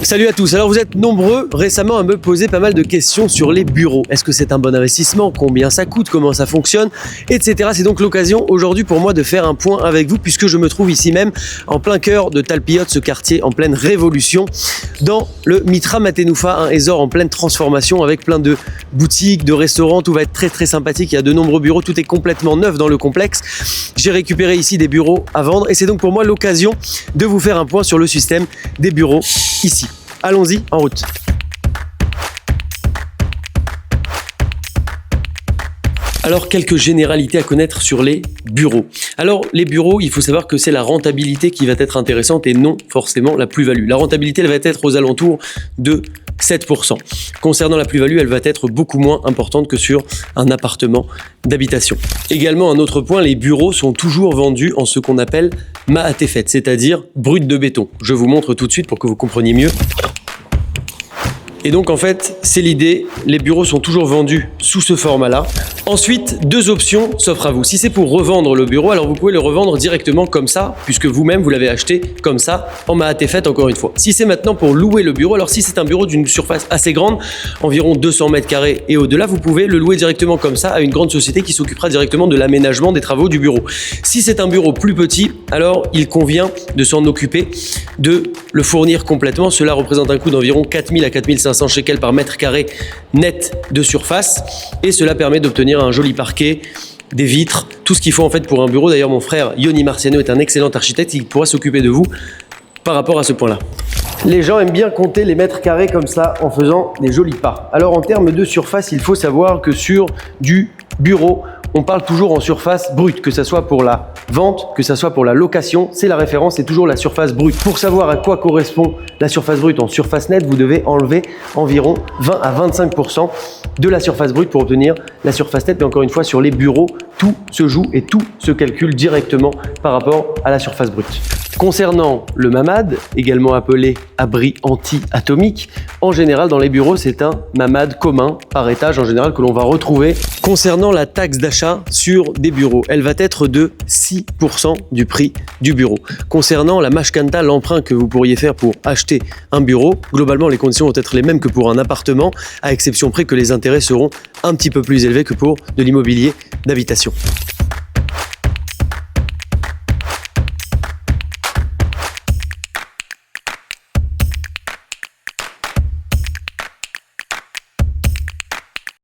Salut à tous, alors vous êtes nombreux récemment à me poser pas mal de questions sur les bureaux. Est-ce que c'est un bon investissement? Combien ça coûte? Comment ça fonctionne? Etc. C'est donc l'occasion aujourd'hui pour moi de faire un point avec vous puisque je me trouve ici même en plein cœur de Talpiot, ce quartier en pleine révolution, dans le Mitra Matenoufa, un Ésor en pleine transformation avec plein de boutiques, de restaurants, tout va être très sympathique, il y a de nombreux bureaux, tout est complètement neuf dans le complexe. J'ai récupéré ici des bureaux à vendre et c'est donc pour moi l'occasion de vous faire un point sur le système des bureaux ici. Allons-y, en route. Alors, quelques généralités à connaître sur les bureaux. Alors, les bureaux, il faut savoir que c'est la rentabilité qui va être intéressante et non forcément la plus-value. La rentabilité, elle va être aux alentours de 7%. Concernant la plus-value, elle va être beaucoup moins importante que sur un appartement d'habitation. Également, un autre point, les bureaux sont toujours vendus en ce qu'on appelle Maatefet, c'est-à-dire brut de béton. Je vous montre tout de suite pour que vous compreniez mieux. Et donc en fait, c'est l'idée, les bureaux sont toujours vendus sous ce format-là. Ensuite, deux options s'offrent à vous. Si c'est pour revendre le bureau, alors vous pouvez le revendre directement comme ça, puisque vous-même vous l'avez acheté comme ça, en Maatefet encore une fois. Si c'est maintenant pour louer le bureau, alors si c'est un bureau d'une surface assez grande, environ 200 mètres carrés et au-delà, vous pouvez le louer directement comme ça à une grande société qui s'occupera directement de l'aménagement des travaux du bureau. Si c'est un bureau plus petit, alors il convient de s'en occuper, de le fournir complètement. Cela représente un coût d'environ 4000 à 4500 shekels par mètre carré net de surface et cela permet d'obtenir un joli parquet, des vitres, tout ce qu'il faut en fait pour un bureau. D'ailleurs, mon frère Yoni Marciano est un excellent architecte, il pourra s'occuper de vous par rapport à ce point-là. Les gens aiment bien compter les mètres carrés comme ça en faisant des jolis pas. Alors en termes de surface, il faut savoir que sur du bureau, on parle toujours en surface brute, que ce soit pour la vente, que ce soit pour la location, c'est la référence, c'est toujours la surface brute. Pour savoir à quoi correspond la surface brute en surface nette, vous devez enlever environ 20 à 25% de la surface brute pour obtenir la surface nette. Mais encore une fois, sur les bureaux, tout se joue et tout se calcule directement par rapport à la surface brute. Concernant le mamad, également appelé abri anti-atomique, en général dans les bureaux c'est un mamad commun par étage en général que l'on va retrouver. Concernant la taxe d'achat sur des bureaux, elle va être de 6% du prix du bureau. Concernant la mashkanta, l'emprunt que vous pourriez faire pour acheter un bureau, globalement les conditions vont être les mêmes que pour un appartement, à exception près que les intérêts seront un petit peu plus élevés que pour de l'immobilier d'habitation.